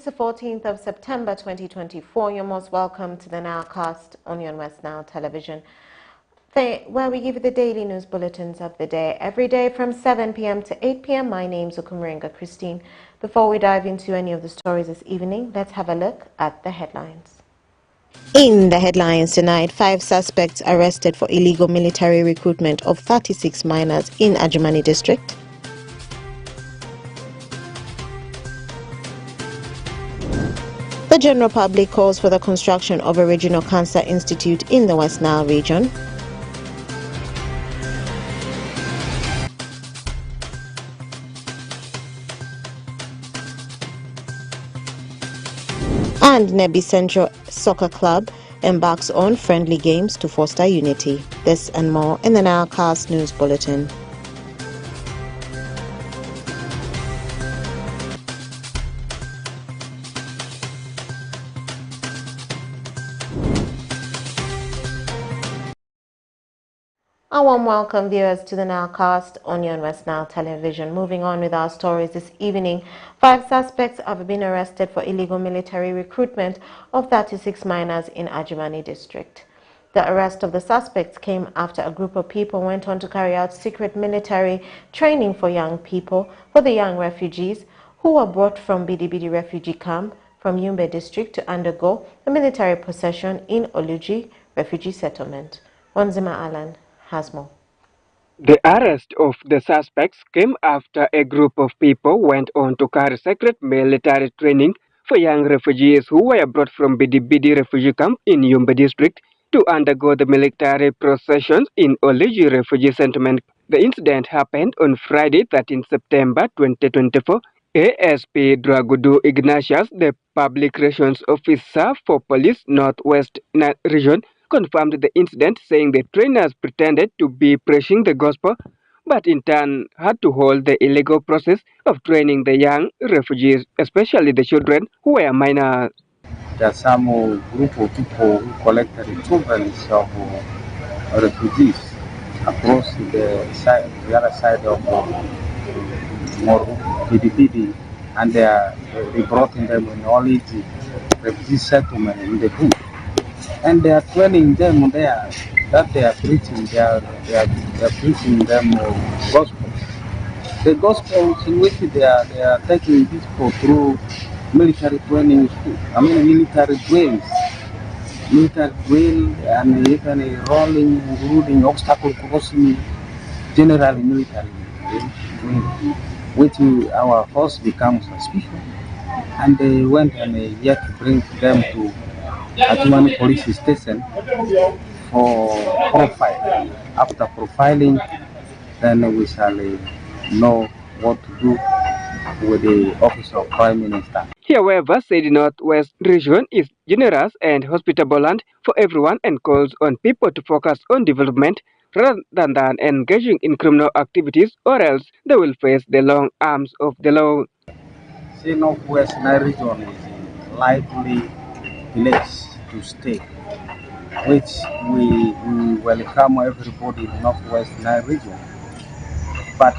It's the 14th of September 2024. You're most welcome to the Nilecast on your West Nile television, where we give you the daily news bulletins of the day every day from 7 p.m. to 8 p.m. My name's Okumaringa Christine. Before we dive into any of the stories this evening, let's have a look at the headlines. In the headlines tonight, 5 suspects arrested for illegal military recruitment of 36 minors in Ajamani district. The general public calls for the construction of a regional cancer institute in the West Nile region. And Nebi Central Soccer Club embarks on friendly games to foster unity. This and more in the Nilecast News Bulletin. A warm welcome, viewers, to the Nilecast on your West Nile television. Moving on with our stories this evening, 5 suspects have been arrested for illegal military recruitment of 36 minors in Ajamani district. The arrest of the suspects came after a group of people went on to carry out secret military training for young people, for the young refugees who were brought from Bidi refugee camp from Yumbe district to undergo a military procession in Oluji refugee settlement. Wanzima Alan has more. The arrest of the suspects came after a group of people went on to carry secret military training for young refugees who were brought from Bidi refugee camp in Yumbe district to undergo the military processions in Oliji refugee settlement. The incident happened on Friday, 13 September 2024. ASP Dragudu Ignatius, the public relations officer for Police Northwest Region, confirmed the incident, saying the trainers pretended to be preaching the gospel, but in turn had to hold the illegal process of training the young refugees, especially the children who were minors. There are some group of people who collected the children of refugees across the other side of Moru, Pidi, and they brought them in all the refugee settlement in the bush. And they are training them there that they are preaching. They are preaching them gospel. The gospel in which they are taking people through military training school. I mean military drills, and even rolling, including obstacle crossing, generally military drill, which our force becomes suspicious. And they went and yet bring them to Ajumani police station for profile. After profiling, then we shall know what to do with the office of Prime Minister. He, however, said the Northwest region is generous and hospitable land for everyone and calls on people to focus on development rather than engaging in criminal activities, or else they will face the long arms of the law. The Northwest region is a lively place to stay, which we welcome everybody in the Northwest region. But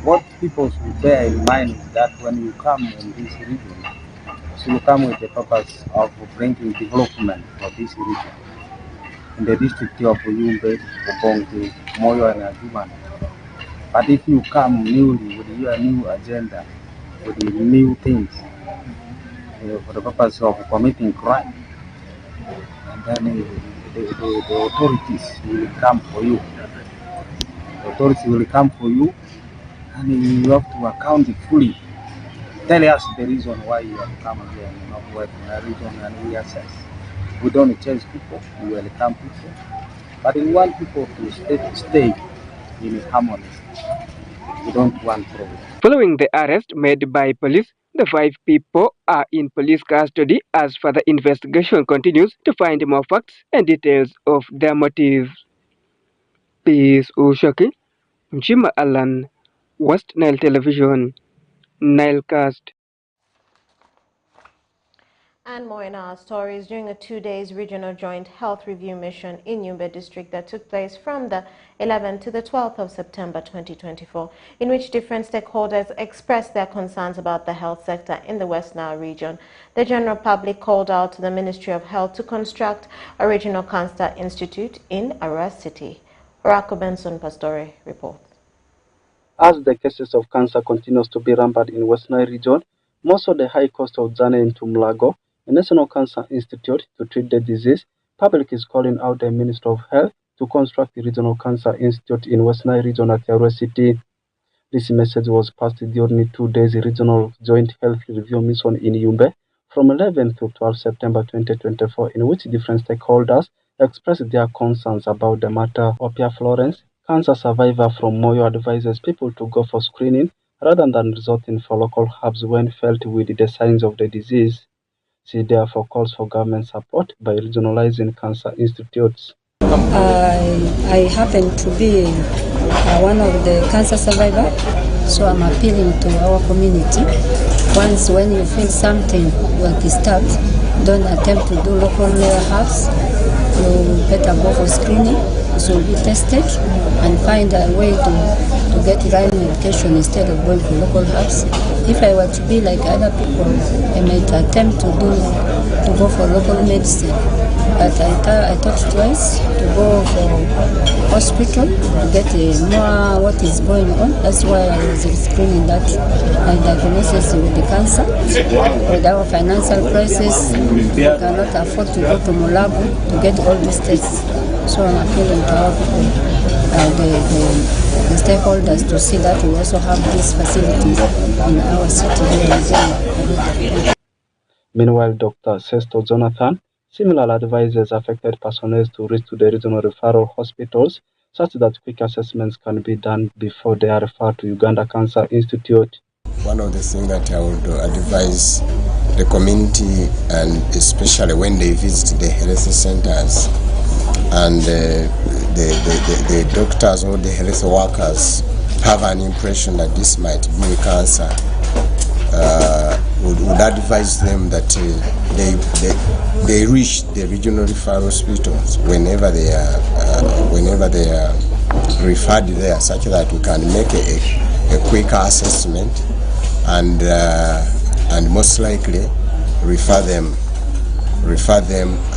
what people should bear in mind is that when you come in this region, you come with the purpose of bringing development for this region. In the district of Yumbe, Obongi, Moyo, and Ajumani. But if you come newly with your new agenda, with the new things, for the purpose of committing crime, and then the authorities will come for you. The authorities will come for you, and you have to account it fully. Tell us the reason why you have come here in the Northwest region, and we assess. We don't chase people, we welcome people, but we want people to stay in harmony. We don't want problems. Following the arrest made by police, the 5 people are in police custody as further investigation continues to find more facts and details of their motives. Peace Ushaki, Mchima Alan, West Nile Television, Nilecast. And more in our stories during a 2 days regional joint health review mission in Yumbe district that took place from the 11th to the 12th of September 2024, in which different stakeholders expressed their concerns about the health sector in the West Nile region. The general public called out to the Ministry of Health to construct a regional cancer institute in Arua City. Rako Benson Pastore reports. As the cases of cancer continues to be rampant in West Nile region, most of the high cost of journey into Mulago, a National Cancer Institute, to treat the disease, public is calling out the Minister of Health to construct the Regional Cancer Institute in West Nile region at Arua City. This message was passed during the 2 days regional joint health review mission in Yumbe from 11 to 12 September 2024, in which different stakeholders expressed their concerns about the matter. Opia Florence, cancer survivor from Moyo, advises people to go for screening rather than resorting for local herbs when felt with the signs of the disease. She therefore calls for government support by regionalizing cancer institutes. I happen to be one of the cancer survivors, so I'm appealing to our community. Once when you feel something will start, don't attempt to do local herbs. You better go for screening, so be tested and find a way to get right medication instead of going for local herbs. If I were to be like other people, I might attempt to go for local medicine. But I thought twice to go for hospital to get more what is going on. That's why I was screening that my diagnosis with the cancer. With our financial crisis, we cannot afford to go to Mulago to get all these tests. So I'm appealing to our people, the stakeholders, to see that we also have these facilities in our city here. Meanwhile, Dr. Sesto Jonathan similar advises affected personnel to reach to the regional referral hospitals such that quick assessments can be done before they are referred to Uganda Cancer Institute. One of the things that I would advise the community, and especially when they visit the health centers and the doctors or the health workers have an impression that this might be a cancer, would advise them that they reach the regional referral hospitals whenever they are referred there, such that we can make a quicker assessment and most likely refer them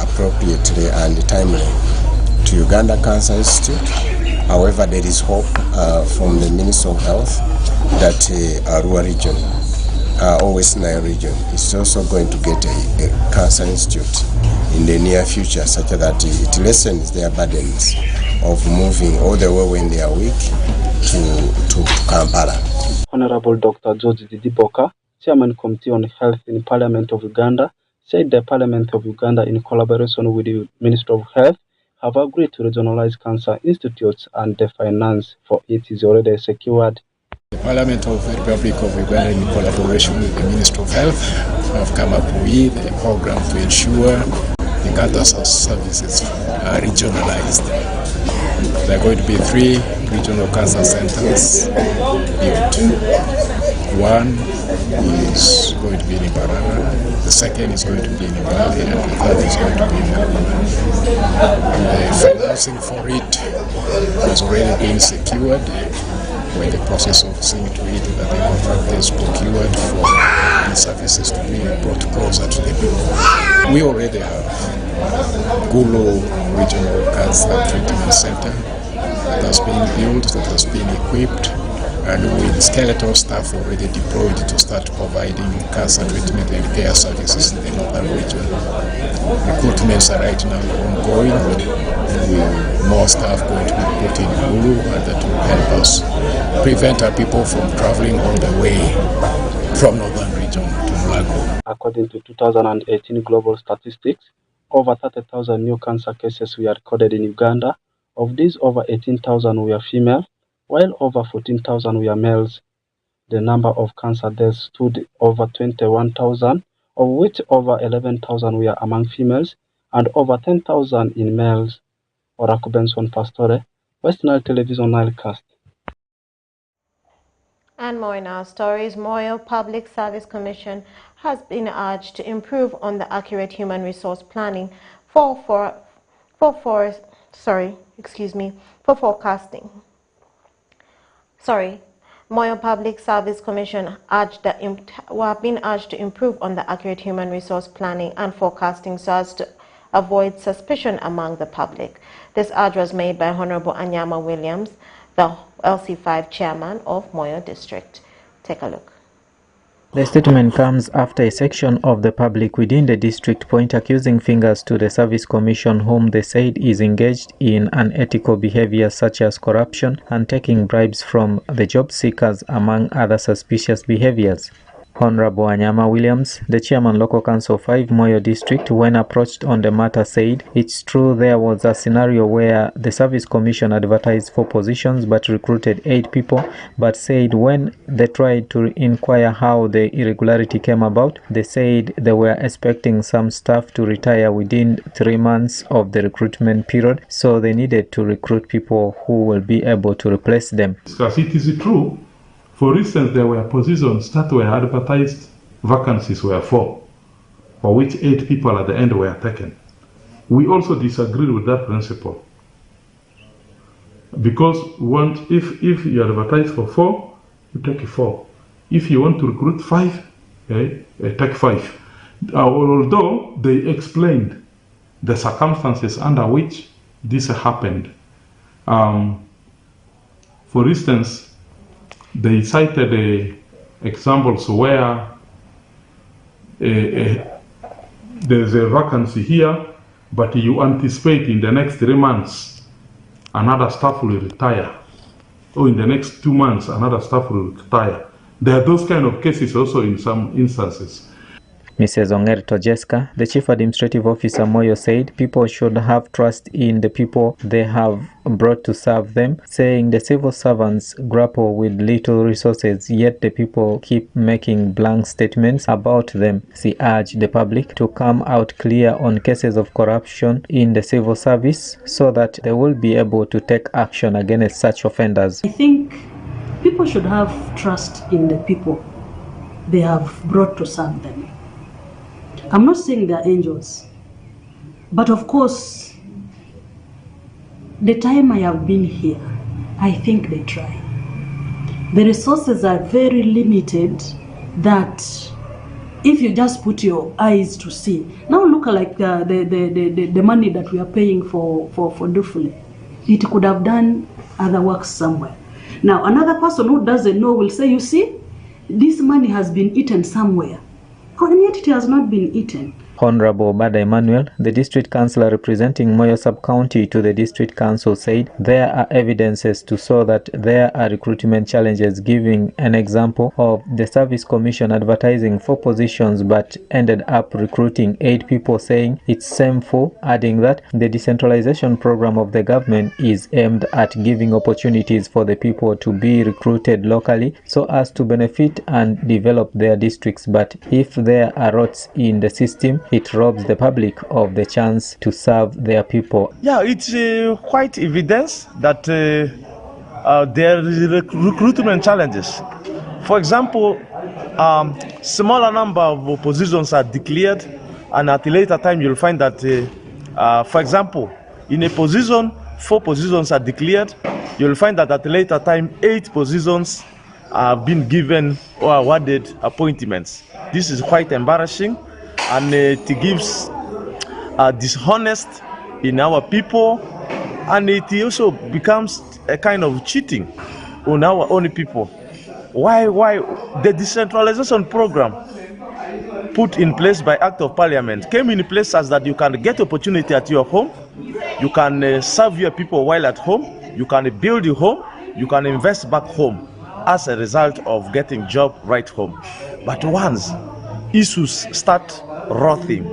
appropriately and timely to Uganda Cancer Institute. However, there is hope from the Minister of Health that Arua region or West Nile region is also going to get a cancer institute in the near future, such that it lessens their burdens of moving all the way when they are weak to Kampala. Honorable Dr. George Didiboka, Chairman Committee on Health in Parliament of Uganda, said the Parliament of Uganda, in collaboration with the Ministry of Health, have agreed to regionalize cancer institutes and the finance for it is already secured. The Parliament of the Republic of Uganda, in collaboration with the Ministry of Health, have come up with a program to ensure the cancer services are regionalized. There are going to be 3 regional cancer centers built. One is going to be in Ibarara, the second is going to be in Ibali, and the third is going to be in Arua. The financing for it has already been secured. We're in the process of seeing to it that the contract is procured for the services to be brought closer to the people. We already have Gulu Regional Cancer Treatment Center that has been built, that has been equipped, and with skeletal staff already deployed to start providing cancer treatment and care services in the northern region. Recruitments are right now ongoing, with more staff going to be put in Gulu, and that will help us prevent our people from traveling all the way from northern region to Mulago. According to 2018 global statistics, over 30,000 new cancer cases were recorded in Uganda. Of these, over 18,000 were female, while over 14,000 were males. The number of cancer deaths stood over 21,000, of which over 11,000 were among females and over 10,000 in males. Oraku Benson Pastore, West Nile Television Nilecast. And more in our stories, Moyo Public Service Commission has been urged to improve on the accurate human resource planning for forecasting. Moyo Public Service Commission have been urged to improve on the accurate human resource planning and forecasting so as to avoid suspicion among the public. This urge was made by Honorable Anyama Williams, the LC5 chairman of Moyo District. Take a look. The statement comes after a section of the public within the district point accusing fingers to the Service Commission, whom they said is engaged in unethical behavior such as corruption and taking bribes from the job seekers, among other suspicious behaviors. Honorable Anyama Williams, the chairman Local Council 5 Moyo District, when approached on the matter said it's true there was a scenario where the Service Commission advertised for positions but recruited 8 people, but said when they tried to inquire how the irregularity came about, they said they were expecting some staff to retire within 3 months of the recruitment period, so they needed to recruit people who will be able to replace them. Because it is true. For instance, there were positions that were advertised, vacancies were 4, for which 8 people at the end were taken. We also disagreed with that principle. Because if you advertise for 4, you take 4. If you want to recruit 5, take 5. Although they explained the circumstances under which this happened. For instance, they cited examples where there's a vacancy here, but you anticipate in the next 3 months another staff will retire, or in the next 2 months another staff will retire. There are those kind of cases also in some instances. Mrs. Ongerto Jessica, the Chief Administrative Officer Moyo, said people should have trust in the people they have brought to serve them, saying the civil servants grapple with little resources, yet the people keep making blank statements about them. She urged the public to come out clear on cases of corruption in the civil service so that they will be able to take action against such offenders. I think people should have trust in the people they have brought to serve them. I'm not saying they're angels, but of course, the time I have been here, I think they try. The resources are very limited that if you just put your eyes to see. Now look like the money that we are paying for Dufule. It could have done other works somewhere. Now another person who doesn't know will say, you see, this money has been eaten somewhere. And yet it has not been eaten. Honorable Bada Emmanuel, the district councillor representing Moyo sub-county to the district council, said there are evidences to show that there are recruitment challenges, giving an example of the Service Commission advertising 4 positions but ended up recruiting 8 people, saying it's shameful, adding that the decentralization program of the government is aimed at giving opportunities for the people to be recruited locally so as to benefit and develop their districts, but if there are rots in the system, it robs the public of the chance to serve their people. Yeah, it's quite evidence that there is recruitment challenges. For example, smaller number of positions are declared, and at a later time you'll find that, for example, in a position, 4 positions are declared, you'll find that at a later time 8 positions have been given or awarded appointments. This is quite embarrassing, and it gives dishonest in our people, and it also becomes a kind of cheating on our own people. Why the decentralization program put in place by Act of Parliament came in place as that you can get opportunity at your home, you can serve your people while at home, you can build your home, you can invest back home as a result of getting job right home. But once issues start rotting,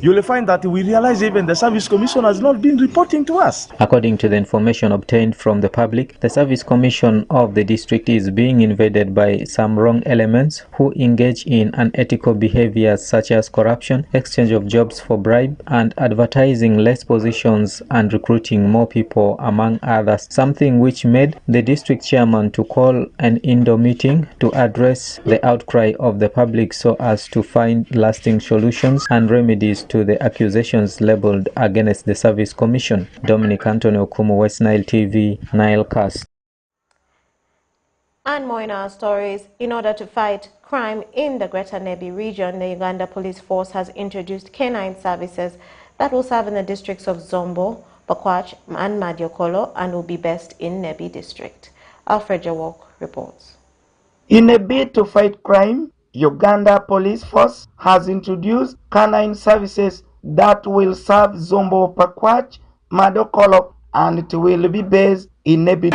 you will find that we realize even the Service Commission has not been reporting to us. According to the information obtained from the public, the Service Commission of the district is being invaded by some wrong elements who engage in unethical behaviors such as corruption, exchange of jobs for bribe, and advertising less positions and recruiting more people, among others, something which made the district chairman to call an indoor meeting to address the outcry of the public so as to find lasting solutions and remedies to the accusations labeled against the Service Commission. Dominic Anthony Okumu, West Nile TV, Nile Cast. And more in our stories. In order to fight crime in the Greater Nebi region, the Uganda Police Force has introduced canine services that will serve in the districts of Zombo, Pakwach, and Madiokolo, and will be based in Nebi district. Alfred Jawok reports. In a bid to fight crime, Uganda Police Force has introduced canine services that will serve Zombo, Pakwach, Madokolo, and it will be based in Nebi.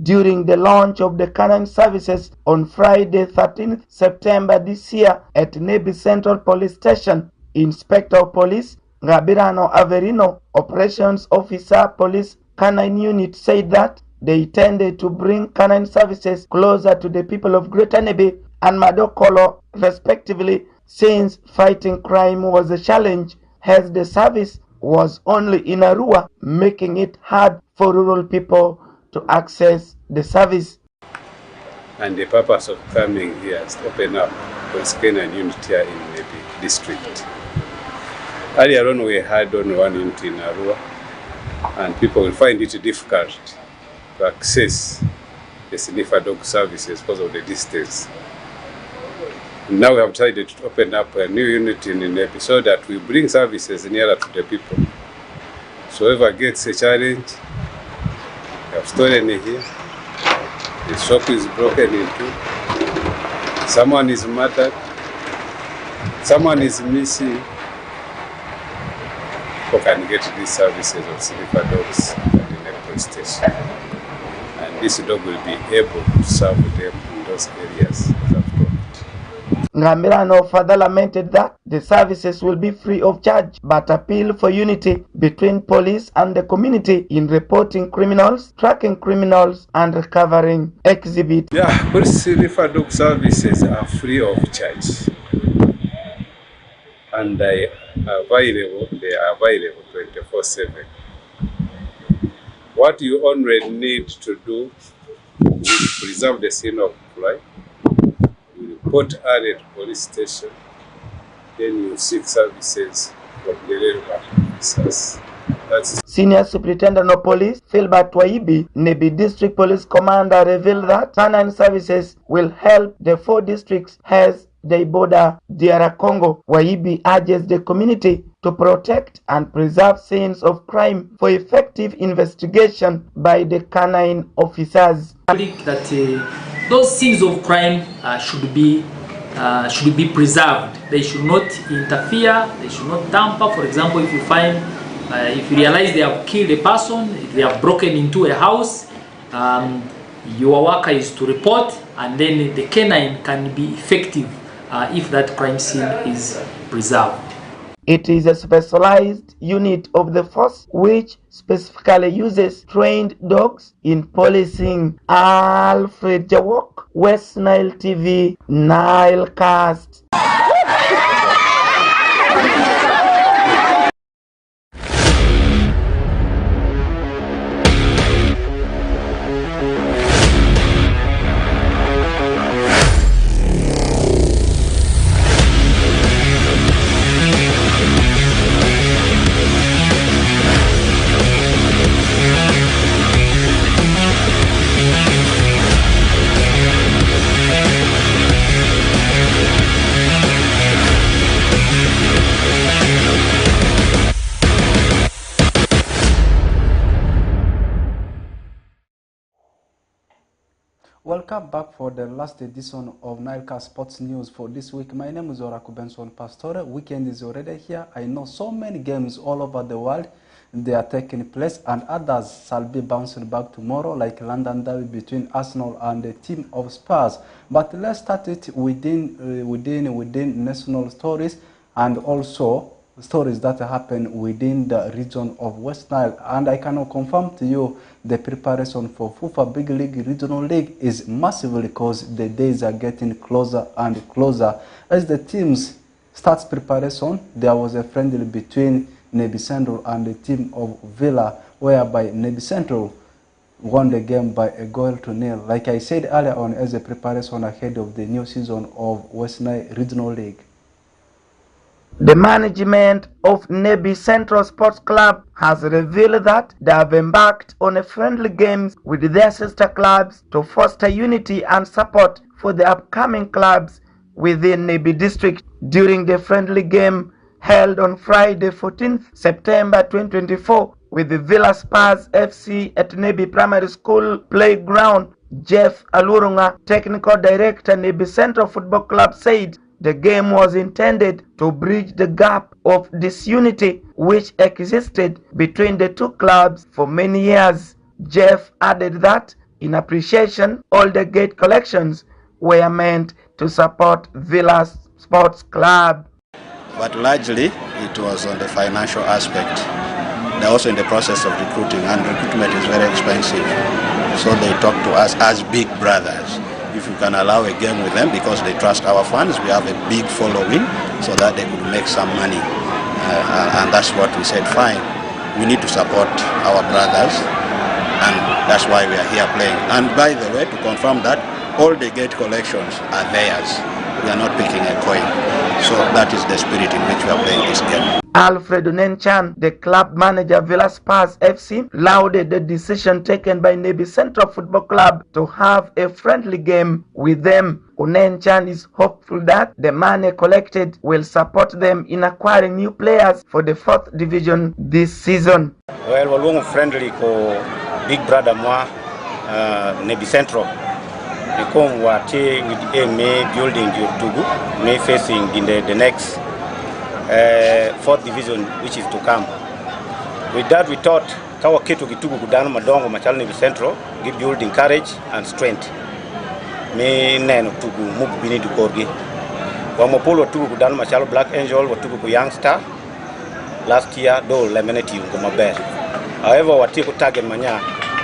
During the launch of the canine services on Friday, 13th September this year at Nebi Central Police Station, Inspector of Police Gabirano Averino, Operations Officer, Police Canine Unit, said that they intended to bring canine services closer to the people of Greater Nebi and Madokolo, respectively, since fighting crime was a challenge, as the service was only in Arua, making it hard for rural people to access the service. And the purpose of coming here is to open up police canine unit here in Nebi district. Earlier on, we had only one unit in Arua, and people will find it difficult to access the sniffer dog services because of the distance. Now we have decided to open up a new unit in Nebi so that we bring services nearer to the people. So whoever gets a challenge, we have stolen here, the shop is broken into, someone is murdered, someone is missing, people can get these services of sniffer dogs at the Nebi police station. And this dog will be able to serve them in those areas. Ngamirano further lamented that the services will be free of charge, but appeal for unity between police and the community in reporting criminals, tracking criminals, and recovering exhibits. Yeah, police sniffer dog services are free of charge, and they are available 24/7. What you only need to do is preserve the scene of crime. Report early to police station, then you seek services from the relevant officers. Senior Superintendent of Police Philbert Waibi, Nebi District Police Commander, revealed that canine services will help the 4 districts as they border DR Congo. Waibi urges the community to protect and preserve scenes of crime for effective investigation by the canine officers. Those scenes of crime should be preserved. They should not interfere. They should not tamper. For example, if you realize they have killed a person, if they have broken into a house, your worker is to report, and then the canine can be effective if that crime scene is preserved. It is a specialized unit of the force which specifically uses trained dogs in policing. Alfred Jawok, West Nile TV, Nile Cast. Welcome back for the last edition of Nilecast Sports News for this week. My name is Oraku Benson Pastore. Weekend is already here. I know so many games all over the world. they are taking place, and others shall be bouncing back tomorrow, like London Derby between Arsenal and the team of Spurs. But let's start it within national stories and also stories that happen within the region of West Nile. And I can confirm to you the preparation for FIFA Big League Regional League is massive because the days are getting closer and closer. As the teams start preparation, there was a friendly between Nebi Central and the team of Villa, whereby Nebi Central won the game by a goal to nil. Like I said earlier on, as a preparation ahead of the new season of West Nile Regional League. The management of Nebi Central Sports Club has revealed that they have embarked on a friendly games with their sister clubs to foster unity and support for the upcoming clubs within Nebi district. During the friendly game held on Friday 14th September 2024 with the Villa Spurs FC at Nebi Primary School playground, Jeff Alurunga, Technical Director Nebi Central Football Club, said the game was intended to bridge the gap of disunity which existed between the two clubs for many years. Jeff added that, in appreciation, all the gate collections were meant to support Villa's Sports Club. But largely, it was on the financial aspect. They're also in the process of recruiting, and recruitment is very expensive. So they talk to us as big brothers. If you can allow a game with them, because they trust our fans, we have a big following, so that they could make some money. And that's what we said, fine, we need to support our brothers, and that's why we are here playing. And by the way, to confirm that, all the gate collections are theirs. We are not picking a coin. So that is the spirit in which we are playing this game. Alfred Unenchan, the club manager of Villa Spurs FC, lauded the decision taken by Nebi Central Football Club to have a friendly game with them. Unenchan is hopeful that the money collected will support them in acquiring new players for the 4th division this season. Well, we're going friendly ko big brother moi Nebi Central. Because we are with a building Tugu, may facing in the next 4th division, which is to come. With that, we thought Kawa Kitu Kitugu Kudano Madongo Machal Nebi Central give building courage and strength. May Nano Tugu Muk Bini to Korgi. Wamopolo Tugu Kudano Machal Black Angel or Tugu Youngster last year, though Lemoneti Ngumaber. However, what you target mania,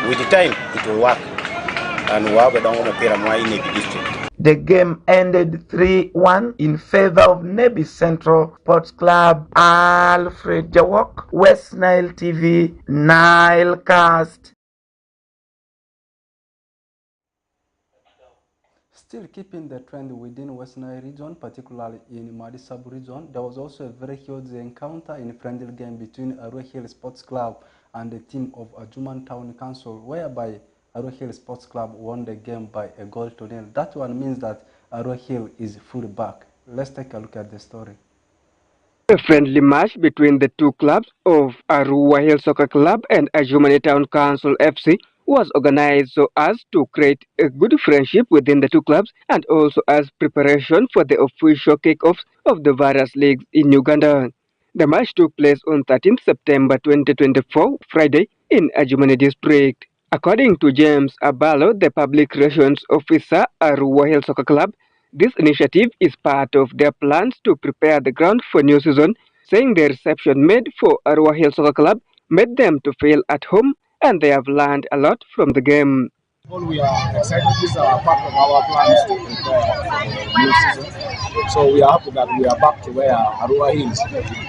with the time it will work. And we have a Nebi district. The game ended 3-1 in favor of Nebi Central Sports Club. Alfred Jawok, West Nile TV, Nile Cast. Still keeping the trend within West Nile region, particularly in Madi sub-region, there was also a very huge encounter in a friendly game between Arua Hill Sports Club and the team of Ajuman Town Council, whereby Arua Hill Sports Club won the game by a goal to nil. That one means that Arua Hill is fully back. Let's take a look at the story. A friendly match between the two clubs of Arua Hill Soccer Club and Ajumani Town Council FC was organized so as to create a good friendship within the two clubs and also as preparation for the official kickoffs of the various leagues in Uganda. The match took place on 13th September 2024, Friday, in Ajumani District. According to James Abalo, the public relations officer at Arua Hill Soccer Club, this initiative is part of their plans to prepare the ground for new season, saying the reception made for Arua Hill Soccer Club made them to feel at home and they have learned a lot from the game. We are excited. This is part of our plans to prepare for the new season. So we are happy that we are back to where Arua Hills,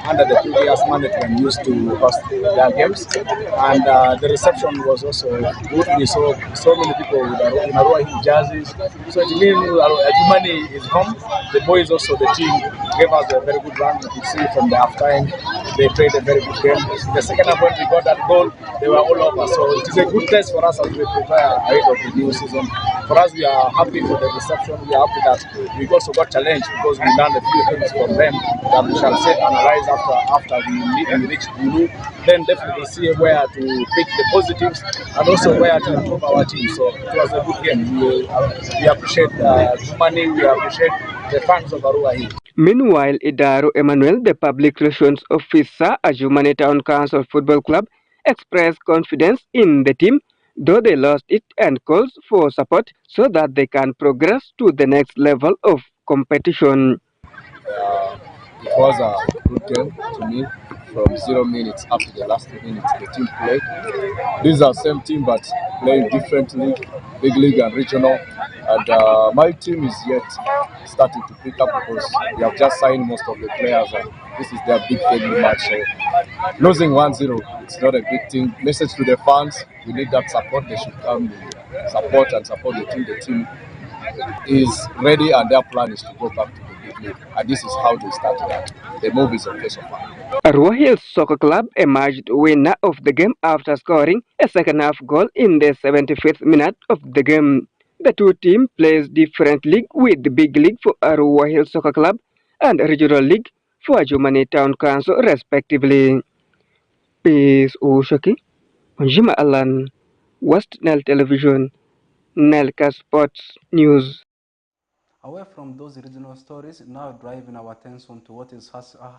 under the previous management, used to host their games. And the reception was also good. We saw so many people with Arua Hill jerseys. So it means Ajumani is home. The boys also, the team, gave us a very good run. You can see from the halftime, they played a very good game. The second half when we got that goal, they were all over. So it is a good test for us as we prepare ahead of the new season. For us, we are happy for the reception. We are happy that we also got challenged because we learned a few things from them that we shall say analyze after we reach Bulu. Then definitely see where to pick the positives and also where to improve our team. So it was a good game. We appreciate Jumani, we appreciate the fans of Arua Hill. Meanwhile, Idaro Emmanuel, the public relations officer at Jumani Town Council Football Club, expressed confidence in the team, though they lost it, and calls for support so that they can progress to the next level of competition. It was a good game to me from 0 minutes up to the last minute the team played. These are same team but playing differently, big league and regional. And my team is yet starting to pick up because we have just signed most of the players and this is their big friendly match. So losing 1-0, it's not a big thing. Message to the fans, we need that support. They should come support and support the team. The team is ready and their plan is to go back to the big league. And this is how they started out. The move is okay so far. Arua Hills Soccer Club emerged winner of the game after scoring a second-half goal in the 75th minute of the game. The two teams plays different league, with the big league for Arua Hills Soccer Club and regional league for Jumani Town Council, respectively. Peace Ushaki, Onjima Alan, West Nile Television, Nileka Sports News. Away from those regional stories, now driving our attention to what is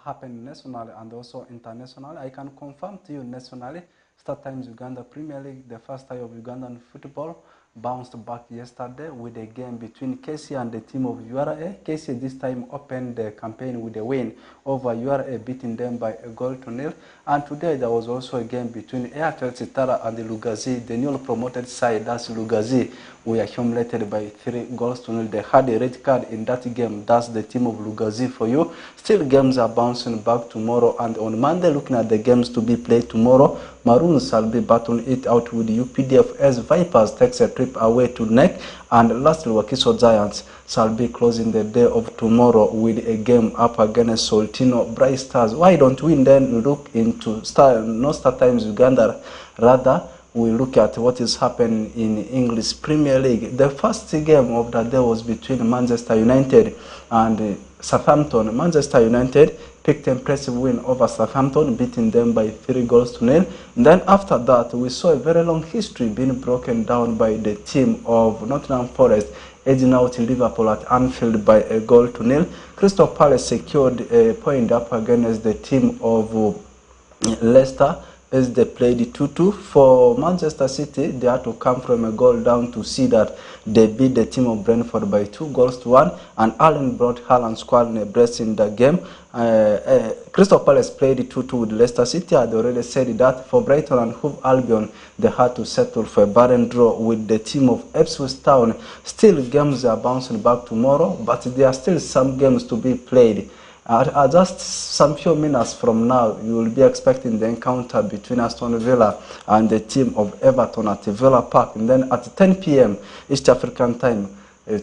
happening nationally and also internationally. I can confirm to you nationally, StarTimes Uganda Premier League, the first tie of Ugandan football, bounced back yesterday with a game between KC and the team of URA. KC this time opened the campaign with a win over URA, beating them by 1-0. And today there was also a game between Airtel Sitara and the Lugazi, the newly promoted side, that's Lugazi, were humiliated by 3-0. They had a red card in that game. That's the team of Lugazi for you. Still, games are bouncing back tomorrow, and on Monday, looking at the games to be played tomorrow, Maroons shall be battling it out with UPDF as Vipers takes a trip away to NEC, and lastly, Wakiso Giants shall be closing the day of tomorrow with a game up against Soltino Bright Stars. Why don't we then look into StarTimes Uganda, rather we look at what is happening in English Premier League. The first game of the day was between Manchester United and Southampton. Manchester United picked an impressive win over Southampton, beating them by 3-0. Then after that, we saw a very long history being broken down by the team of Nottingham Forest, edging out Liverpool at Anfield by 1-0. Crystal Palace secured a point up against the team of Leicester as they played 2-2. For Manchester City, they had to come from a goal down to see that they beat the team of Brentford by 2-1, and Allen brought Haaland's squad in a brace in the game. Crystal Palace played 2-2 with Leicester City. I had already said that. For Brighton and Hove Albion, they had to settle for a barren draw with the team of Ipswich Town. Still, games are bouncing back tomorrow, but there are still some games to be played. Just some few minutes from now, you will be expecting the encounter between Aston Villa and the team of Everton at Villa Park. And then at 10 p.m. East African time,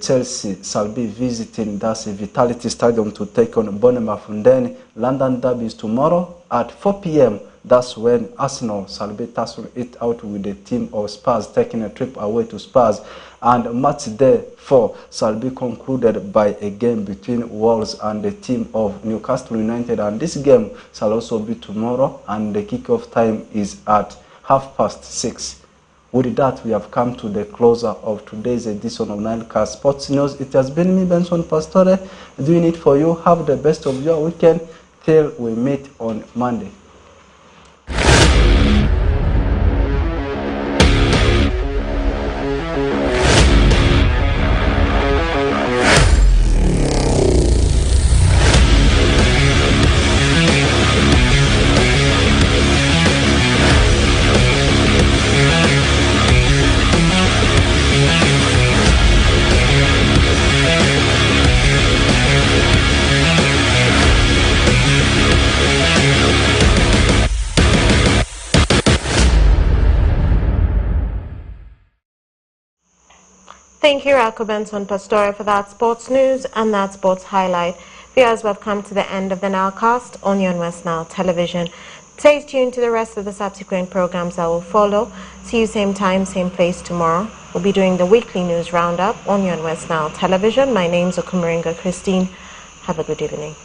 Chelsea shall be visiting Vitality Stadium to take on Bournemouth. And then London Derby is tomorrow at 4 p.m. That's when Arsenal shall be tussling it out with the team of Spurs, taking a trip away to Spurs. And match day 4 shall be concluded by a game between Wolves and the team of Newcastle United. And this game shall also be tomorrow, and the kickoff time is at 6:30. With that, we have come to the closer of today's edition of Nileka Sports News. It has been me, Benson Pastore, doing it for you. Have the best of your weekend till we meet on Monday. Thank you, Ralco Benson Pastore, for that sports news and that sports highlight. Viewers, we've come to the end of the Nilecast on your West Nile Television. Stay tuned to the rest of the subsequent programs that will follow. See you same time, same place tomorrow. We'll be doing the weekly news roundup on your West Nile Television. My name's Okumaringa Christine. Have a good evening.